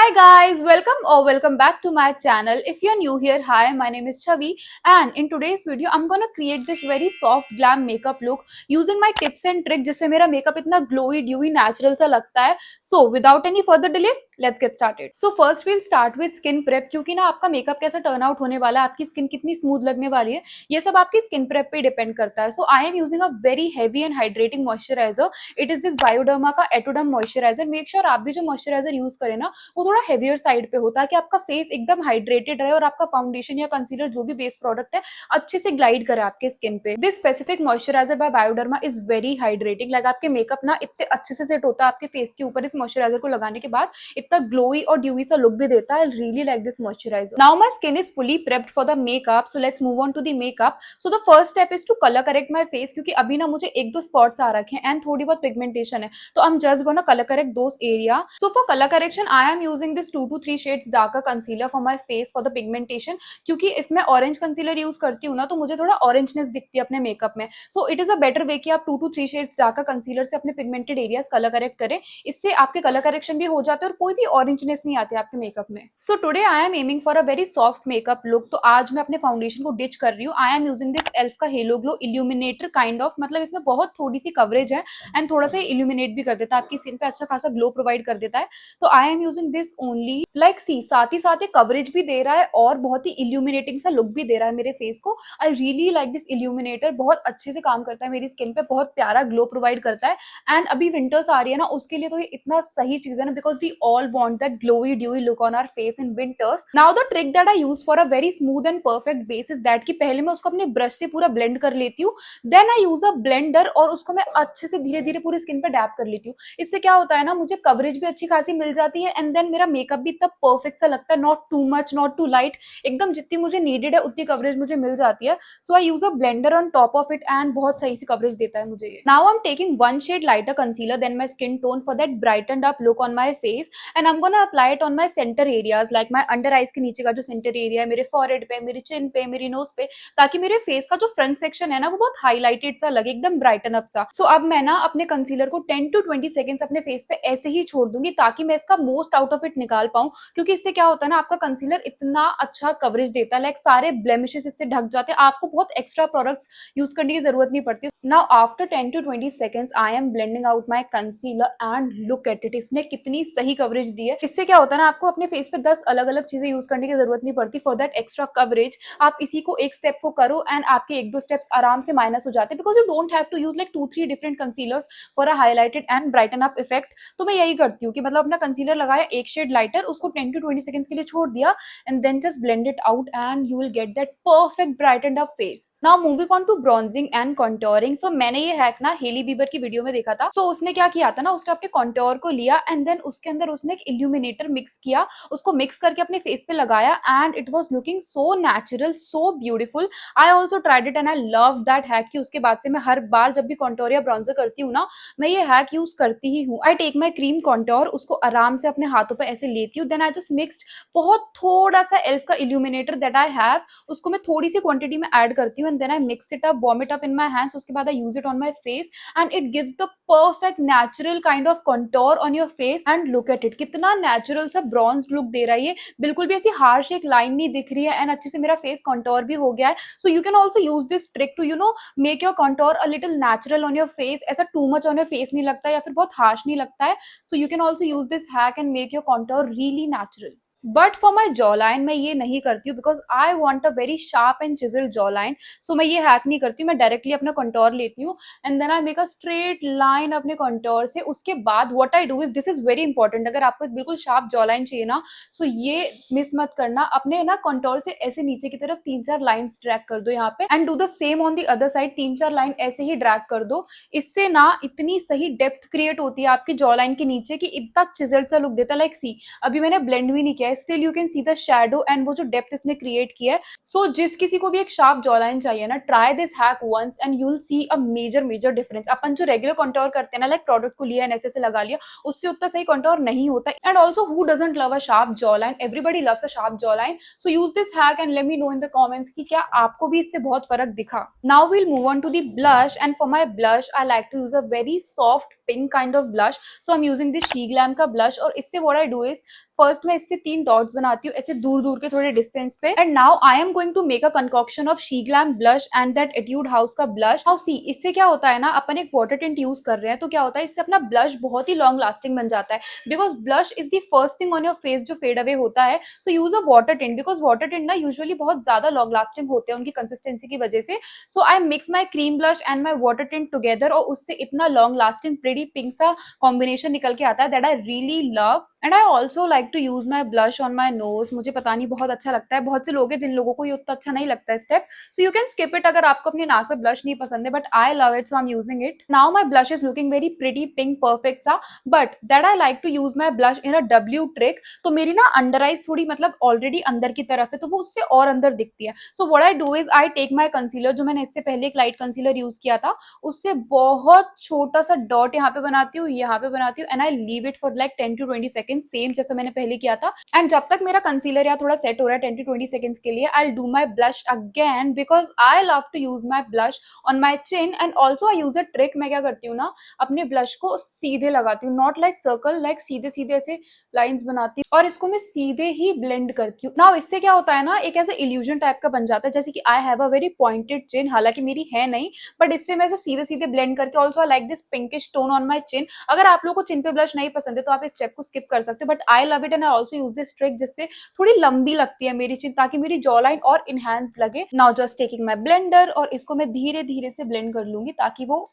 Hi guys, welcome back to my channel. If you're new here, hi, my name is Chavi, and in today's video I'm gonna create this very soft glam makeup look using my tips and trick जिससे मेरा makeup इतना glowy dewy natural सा लगता है. So without any further delay, let's get started. So first we'll start with skin prep क्योंकि ना आपका makeup कैसा turn out होने वाला है, आपकी skin कितनी smooth लगने वाली है, ये सब आपकी skin prep पे depend करता है. So I am using a very heavy and hydrating moisturizer. It is this Bioderma का Etoderm moisturizer. Make sure आप भी जो moisturizer use करें ना वो थोड़ा हेवियर साइड पे होता है कि आपका फेस एकदम हाइड्रेटेड रहे और आपका फाउंडेशन या कंसीलर जो भी बेस प्रोडक्ट है अच्छे से ग्लाइड करे आपके स्किन पे. This specific moisturiser by Bioderma is very hydrating. Like आपके मेकअप ना इतने अच्छे से सेट होता है आपके फेस के ऊपर इस मॉइस्चराइजर को लगाने के बाद, इतना ग्लोई और ड्यूई सा लुक भी देता है. I really like this moisturiser. Now my skin is fully prepped for the makeup, so let's move on to the makeup. So the first step is to colour correct my face क्योंकि अभी ना मुझे एक दो spots आ रखे हैं and थोड़ी बहुत पिगमेंटेशन है, तो I am just gonna colour correct those area. So for colour correction I am using this 2 to 3 shades darker concealer for my face for the pigmentation. क्योंकि if मैं ऑरेंज कंसीलर यूज करती हूँ ना तो मुझे थोड़ा ऑरेंजनेस दिखती है अपने मेकअप में. So it is a better way कि आप 2 to 3 shades darker कंसीलर से अपने पिगमेंटेड एरियाज कलर करेक्ट करें. इससे आपके कलर करेक्शन भी हो जाते हैं और कोई भी ऑरेंजनेस नहीं आती आपके मेकअप में. So today I am aiming for a very soft makeup look. तो आज मैं अपने फाउंडेशन को डिच कर रही हूँ. I am using this elf का hello glow illuminator kind of, मतलब इसमें बहुत थोड़ी सी कवरेज है एंड थोड़ा सा इल्यूमिनेट भी कर देता है, आपकी स्किन पे अच्छा खासा ग्लो प्रोवाइड कर देता है. तो I am using this only. Like सी साथ ही साथ ये कवरेज भी दे रहा है और बहुत ही इल्यूमिनेटिंग सा लुक भी दे रहा है मेरे फेस को. आई रियली लाइक दिस इल्यूमिनेटर. बहुत अच्छे से काम करता है मेरी स्किन पे, बहुत प्यारा ग्लो प्रोवाइड करता है. एंड अभी विंटर्स आ रही है ना, उसके लिए तो ये इतना सही चीज है ना, because we all want that glowy dewy look on our face in winters. Now the trick that I use for a very smooth and perfect base is that कि पहले मैं उसको अपने ब्रश से पूरा ब्लेंड कर लेती हूँ, then I use a blender और उसको मैं अच्छे से धीरे धीरे पूरी स्किन पे डैप कर लेती हूँ. इससे क्या होता है ना, मुझे कवरेज भी अच्छी खासी मिल जाती है एंड देन मेरा मेकअप भी इतना परफेक्ट सा लगता है. Not too much, not too light, एकदम जितनी मुझे नीडेड है उतनी कवरेज मुझे मिल जाती है. So I use a blender on top of it and बहुत सही से कवरेज देता है मुझे ये. Now I am taking one shade lighter concealer then my skin tone for that brightened up look on my face and I am gonna apply it on my centre areas, like my under eyes के नीचे का जो centre area है, मेरे forehead पे, मेरी चिन पे, मेरी नोज पे, ताकि मेरे फेस का जो फ्रंट सेक्शन है ना वो बहुत हाईलाइटेड सा लगे, एकदम ब्राइटन अप सा. सो अब मैं ना अपने कंसीलर को 10 to 20 सेकंड्स अपने फेस पे ऐसे ही छोड़ दूंगी ताकि मैं इसका मोस्ट आउट ऑफ इट निकाल पाऊं. क्योंकि इससे क्या होता है ना, आपका कंसीलर इतना अच्छा कवरेज देता है, लाइक सारे ब्लेमिशेस इससे ढक जाते हैं, आपको बहुत एक्स्ट्रा प्रोडक्ट्स यूज करने की जरूरत नहीं पड़ती. Now after 10 to 20 seconds I am blending out my concealer and look at it, इसने कितनी सही कवरेज दी है. इससे क्या होता है ना, आपको अपने फेस पे 10 अलग अलग चीजें यूज करने की जरूरत नहीं पड़ती फॉर दैट एक्स्ट्रा कवरेज. आप इसी को एक स्टेप को करो एंड आपके एक दो स्टेप्स आराम से माइनस हो जाते हैं, because you don't have to use like 2-3 different concealers for a highlighted and brighten up effect. तो मैं यही करती हूँ कि मतलब अपना कंसीलर लगाया एक शेड लाइटर, उसको 10 to 20 सेकंड्स के लिए छोड़ दिया and then just blend it out and you will get that perfect brightened up face. Now moving on to bronzing and contouring. So मैंने ये हैक ना हेली बीबर की वीडियो में देखा था. So उसने क्या किया था ना, उसने अपने कॉन्टोर को लिया एंड देन उसके अंदर उसने एक इल्यूमिनेटर मिक्स किया, उसको मिक्स करके अपने फेस पे लगाया and it was looking so natural, so beautiful. I also tried it and I love that hack कि उसके बाद से मैं हर बार जब भी कॉन्टोर या ब्रॉन्जर करती हूँ ना, मैं ये हैक यूज करती ही हूँ. I take my cream contour, उसको आराम से अपने हाथों पे ऐसे लेती हूँ, देन आई जस्ट मिक्स्ड बहुत थोड़ा सा एल्फ का इल्यूमिनेटर दैट आई हैव, उसको मैं थोड़ी सी क्वांटिटी में ऐड करती हूँ and then I mix it up, warm it up in my hands. उसके बाद I use it on my face and it gives the perfect natural kind of contour on your face and look at it, कितना natural सा bronzed look दे रहा है ये. बिल्कुल भी ऐसी हार्श एक लाइन नहीं दिख रही है एंड अच्छे से मेरा फेस कंटूर भी हो गया है. So you can also use this trick to make your contour a little natural on your face. ऐसा too much on your face नहीं लगता या फिर बहुत हार्श नहीं लगता है. So you can also use this hack and make your contour really natural. But for my jaw line मैं ये नहीं करती हूँ because I want a very sharp and chisel jaw line. सो मैं ये हैक नहीं करती हूँ, मैं डायरेक्टली अपना कंटोर लेती हूँ and then I make a straight line अपने कंटोर से. उसके बाद what I do is, this is very important, अगर आपको बिल्कुल शार्प जॉ लाइन चाहिए ना, सो ये मिस मत करना, अपने ना कंटोर से ऐसे नीचे की तरफ 3-4 लाइन्स ड्रैग कर दो यहाँ पे and do the same on the other side, 3-4 line ऐसे ही ड्रैग कर दो. इससे ना इतनी सही डेप्थ क्रिएट होती है आपकी जॉ लाइन के नीचे कि इतना चिजल्ड सा लुक देता है. लाइक सी अभी मैंने ब्लेंड भी नहीं किया है, still you can see the shadow and वो जो डेप्थ इसने क्रिएट किया है. सो जिस किसी को भी एक शार्प जॉ लाइन चाहिए ना, try this hack once and you will see a major difference. अपन जो रेगुलर कंटूर करते हैं ना, लाइक प्रोडक्ट को लिया एंड ऐसे लगा लिया, उससे उतना सही कंटूर नहीं होता. And also who doesn't love a sharp jawline, everybody loves a sharp jaw line. So use this hack and let me know in the comments कि क्या आपको भी इससे बहुत फर्क दिखा. Now we'll move on to the blush and for my blush I like to use a very soft pink kind of blush. So I am using this she glam का blush और इससे what I do is first मैं इससे 3 dots बनाती हूँ ऐसे दूर दूर के थोड़े डिस्टेंस पे। And now I am going to make a concoction of she glam blush and that Etude House का ब्लश। नाउ सी, इससे क्या होता है ना, अपन एक वाटर टिंट यूज कर रहे हैं तो क्या होता है, इससे अपना ब्लश बहुत ही लॉन्ग लास्टिंग बन जाता है, because blush is the first thing on your face जो फेड अवे होता है। So use a water tint, because water tint ना यूजुअली बहुत ज्यादा लॉन्ग लास्टिंग होते हैं उनकी कंसिस्टेंसी की वजह से। So I mix my cream blush and my water tint together, और उससे इतना लॉन्ग लास्टिंग प्रेटी पिंक सा कॉम्बिनेशन निकल के आता है that I really love. And I also like to use my blush on my nose. मुझे पता नहीं, बहुत अच्छा लगता है। बहुत से लोग हैं जिन लोगों को ये उतना अच्छा नहीं लगता है step, so you can skip it अगर आपको अपनी नाक पे ब्लश नहीं पसंद है, but I love it so I am using it. Now my blush is looking very pretty pink perfect सा, but that I like to use my blush in a W trick. तो मेरी ना under eyes थोड़ी मतलब already अंदर की तरफ है, तो वो उससे और अंदर दिखती है। So what I do is I take my concealer, जो मैंने इससे पहले एक लाइट कंसीलर यूज किया था, उससे बहुत छोटा सा डॉट यहाँ पे बनाती हूँ, यहाँ पे बनाती हूँ, and I leave it for like 10 to 20 second, same जैसे मैंने पहले किया था। एंड जब तक मेरा कंसीलर यहाँ थोड़ा सेट हो रहा है 10 to 20 सेकंड्स के लिए, I do my blush again, because I love to use my blush on my chin. And also I use a trick, मैं क्या करती हूँ ना, अपने ब्लश को सीधे लगाती हूँ, नॉट लाइक सर्कल, लाइक सीधे सीधे ऐसे लाइंस बनाती हूँ, और इसको मैं सीधे ही ब्लेंड करती हूँ। नाउ इससे क्या होता है ना, एक ऐसा इल्यूजन टाइप का बन जाता है जैसे कि I have a very pointed chin, हालांकि मेरी है नहीं, बट इससे मैं ऐसे सीधे सीधे ब्लेंड करके also I like this pinkish tone on my chin. अगर आप लोगों को चिन पे ब्लश नहीं पसंद है तो आप इस स्टेप को स्किप कर सकते हो, but I love it and I also use this trick, जिससे थोड़ी लंबी लगती है मेरी चिन, ताकि मेरी जॉ लाइन और इनहेंस लगे। Now just taking my blender, और इसको मैं धीरे धीरे से ब्लेंड कर लूंगी ताकि वो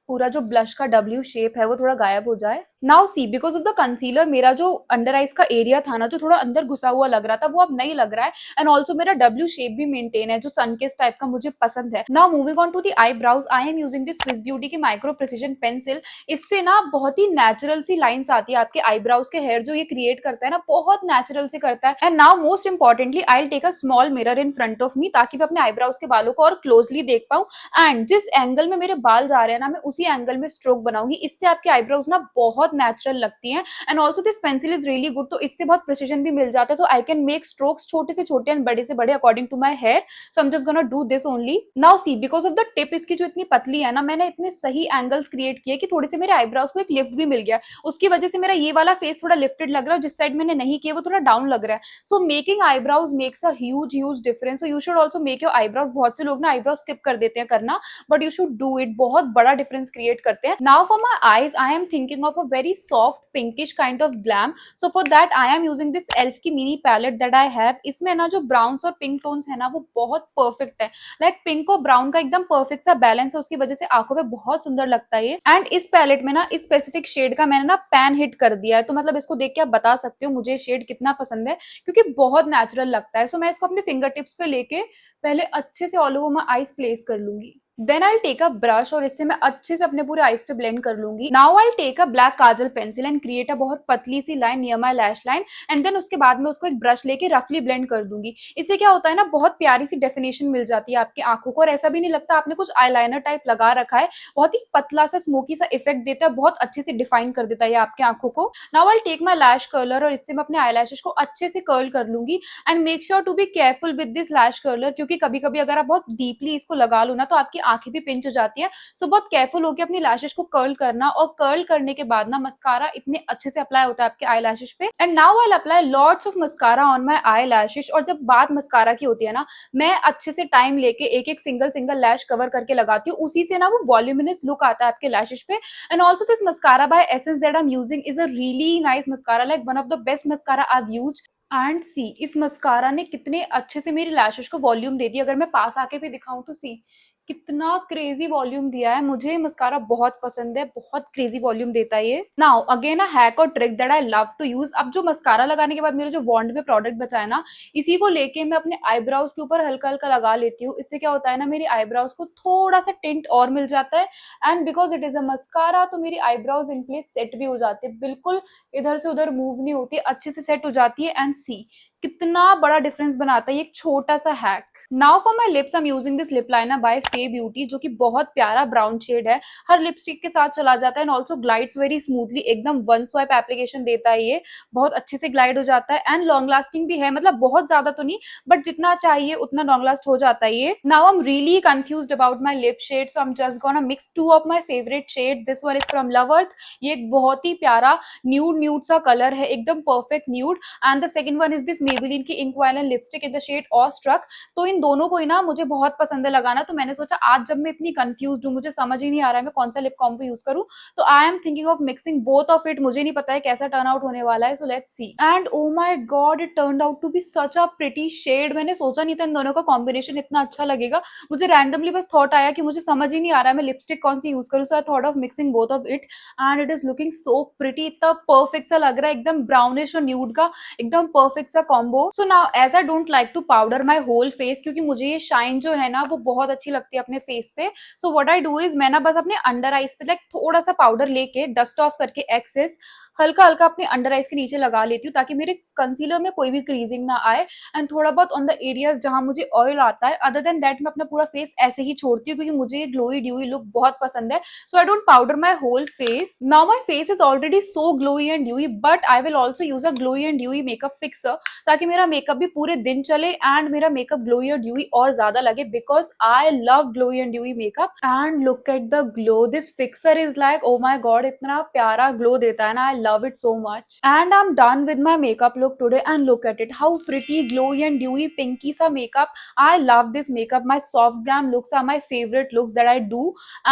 पूरा जो ब्लश का डब्ल्यू शेप है वो थोड़ा गायब हो जाए। Now see, because of the concealer मेरा जो अंडर आइज का एरिया था ना, जो थोड़ा अंदर घुसा हुआ लग रहा था, वो अब नहीं लग रहा है, एंड ऑल्सो मेरा डब्ल्यू शेप भी मेंटेन है जो सनकिस टाइप का मुझे पसंद है। Now moving on to the eyebrows, I am using this Swiss Beauty की माइक्रो प्रिसीजन पेंसिल। इससे ना बहुत ही नेचुरल सी लाइंस आती है आपके आईब्राउज के, हेयर जो ये क्रिएट करता है ना, बहुत नेचुरल से करता है। And now most importantly I will take a small mirror in front of me, ताकि मैं अपने आईब्राउज के बालों को और क्लोजली देख पाऊं, एंड जिस एंगल में मेरे बाल जा रहे हैं ना, मैं उसी एंगल में स्ट्रोक बनाऊंगी। इससे आपके आईब्रोज ना बहुत नेचुरल लगती हैं, and also this pencil is really good, तो इससे बहुत प्रिसीजन भी मिल जाता है। So I can make strokes छोटे से छोटे एंड बड़े से बड़े according to my hair. So I am just gonna do this only. Now see, because of the tip इसकी जो इतनी पतली है ना, मैंने इतने सही एंगल्स क्रिएट किए कि थोड़े से मेरे आईब्रोज को एक लिफ्ट भी मिल गया। उसकी वजह से मेरा ये वाला फेस थोड़ा लिफ्टेड लग रहा है, जिस साइड मैंने नहीं किया वो थोड़ा डाउन लग रहा है। So making eyebrows makes a huge difference. So you should also make your eyebrows. बहुत से लोग ना आईब्रोज स्किप कर देते हैं करना, but you should do it, बहुत बड़ा डिफरेंस क्रिएट करते हैं। Now for my eyes, I am thinking of a very soft pinkish kind of glam. So for that I am using this elf की mini palette that I have. इसमें ना जो browns और pink tones है ना, वो बहुत perfect है, लाइक पिंक और ब्राउन का एकदम परफेक्ट सा बैलेंस है, उसकी वजह से आंखों पे बहुत सुंदर लगता है ये। एंड इस पैलेट में ना इस स्पेसिफिक शेड का मैंने ना पैन हिट कर दिया है, तो मतलब इसको देख के आप बता सकते हो मुझे शेड कितना पसंद है, क्योंकि बहुत नेचुरल लगता है। सो मैं इसको अपने फिंगर टिप्स पे लेके पहले अच्छे से all over my eyes place कर लूंगी। Then I take a brush, और इससे मैं अच्छे से अपने पूरे आईज पे ब्लेंड कर लूंगी। Now I take a black kajal pencil and create a बहुत पतली सी line near my lash line, and then उसके बाद में उसको एक ब्रश लेके रफली ब्लेंड कर दूंगी। इससे क्या होता है ना, बहुत प्यारी सी डेफिनेशन मिल जाती है आपकी आंखों को, और ऐसा भी नहीं लगता आपने कुछ आईलाइनर टाइप लगा रखा है। बहुत ही पतला सा स्मोकी सा इफेक्ट देता है, बहुत अच्छे से डिफाइन कर देता है आपके आंखों को। Now I take my lash curler, और इससे मैं अपने आई लैशेस को अच्छे से कर्ल कर लूंगी। And make sure to be careful with this lash curler, क्योंकि कभी कभी अगर आप बहुत डीपली इसको लगा लो ना, तो आपकी आंखें भी पिंच हो जाती है। सो बहुत केयरफुल होकर अपनी लैशेस को कर्ल करना, और कर्ल करने के बाद ना मस्कारा इतने अच्छे से अप्लाई होता है आपके आई लैशेस पे। And now I apply lots of mascara on my eye lashes. और जब बात मस्कारा की होती है ना, मैं अच्छे से टाइम लेके एक एक सिंगल सिंगल लैश कवर करके लगाती हूँ, उसी से ना वो वॉल्यूमिनस लुक आता है आपके लैशेस पे। And also this mascara by Essence that I am using is a really nice mascara, like one of the best mascara I have used. And see, इस मस्कारा ने कितने अच्छे से मेरी लैशेस को वॉल्यूम दे दिया। अगर मैं पास आके भी दिखाऊं तो सी, कितना क्रेजी वॉल्यूम दिया है। मुझे मस्कारा बहुत पसंद है, बहुत क्रेजी वॉल्यूम देता है ये। नाउ अगेन अ हैक और trick that I love to use. अब जो मस्कारा लगाने के बाद मेरा जो वॉन्ड में प्रोडक्ट बचा है ना, इसी को लेके मैं अपने आईब्राउज के ऊपर हल्का हल्का लगा लेती हूँ। इससे क्या होता है ना, मेरी आईब्राउज को थोड़ा सा टिंट और मिल जाता है, and because it is a mascara, तो मेरी आईब्राउज इन प्लेस सेट भी हो जाती है, बिल्कुल इधर से उधर मूव नहीं होती, अच्छे से सेट हो जाती है। एंड सी, कितना बड़ा डिफरेंस बनाता है ये एक छोटा सा hack. Now for my lips I am using this lip liner by Fae Beauty, जो कि बहुत प्यारा ब्राउन शेड है, हर लिपस्टिक के साथ चला जाता है and also glides very smoothly, एकदम वन स्वाइप एप्लीकेशन देता है ये, बहुत अच्छे से ग्लाइड हो जाता है एंड लॉन्ग लास्टिंग भी है, मतलब बहुत ज्यादा तो नहीं बट जितना चाहिए उतना लॉन्ग लास्ट हो जाता है ये। Now I am really confused about my lip shade, so I am just gonna mix two of my favourite shade. This one is from लवर्थ, ये एक बहुत ही प्यारा न्यूड न्यूड सा कलर है, एकदम perfect nude, and the second one is this Maybelline की ink violent lipstick in the shade awestruck. तो इन दोनों को ही ना मुझे बहुत पसंद है लगाना, तो मैंने सोचा आज जब मैं इतनी कंफ्यूज हूँ, मुझे समझ ही नहीं आ रहा है मैं कौन सा लिप कॉम्बो यूज करूँ, तो I am thinking of mixing both of it. मुझे नहीं पता है कैसा टर्न आउट होने वाला है, so let's see. And oh my God, it turned out to be such a pretty shade. मैंने सोचा नहीं था इन दोनों का कॉम्बिनेशन इतना अच्छा लगेगा, मुझे रैंडमली बस थॉट आया कि मुझे समझ ही नहीं आ रहा है मैं लिपस्टिक कौन सी यूज करूँ, so I thought of mixing both of it and it is looking so pretty, इतना परफेक्ट सा लग रहा है, एकदम ब्राउनिश और न्यूड का एकदम परफेक्ट सा combo. So now as I don't like to powder my whole face, क्योंकि मुझे ये शाइन जो है ना वो बहुत अच्छी लगती है अपने फेस पे, सो व्हाट आई डू इज मैं ना बस अपने अंडर आईज पे लाइक थोड़ा सा पाउडर लेके डस्ट ऑफ करके एक्सेस हल्का हल्का अपने अंडर आईज के नीचे लगा लेती हूँ, ताकि मेरे कंसीलर में कोई भी क्रीजिंग ना आए, एंड थोड़ा बहुत ऑन द एरियाज जहां मुझे ऑयल आता है। अदर देन दैट मैं अपना पूरा फेस ऐसे ही छोड़ती हूँ, क्योंकि मुझे ये ग्लोई ड्यूई लुक बहुत पसंद है, so I don't powder my whole face. Now my face is already so glowy and dewy, but I will also use a glowy and dewy makeup fixer, ताकि मेरा मेकअप भी पूरे दिन चले and मेरा मेकअप ग्लोई और dewy और ज्यादा लगे, because I love glowy and dewy makeup. And look at the glow, this fixer is like oh my God, इतना प्यारा ग्लो देता है ना, I love it so much. And I'm done with my makeup look today, and look at it, how pretty, glowy and dewy pinky sa makeup. I love this makeup. My soft glam looks are my favorite looks that I do,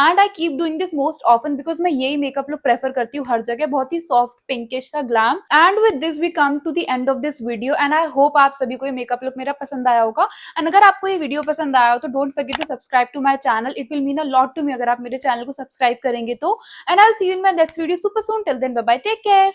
and I keep doing this most often because मैं यही makeup look prefer करती हूँ हर जगह, बहुत ही soft pinkish सा glam. And with this we come to the end of this video, and I hope आप सभी को ये makeup look मेरा पसंद आया होगा, and अगर आपको ये video पसंद आया हो तो don't forget to subscribe to my channel. It will mean a lot to me अगर आप मेरे channel को subscribe करेंगे तो, and I'll see you in my next video super soon. Till then, bye bye, take care.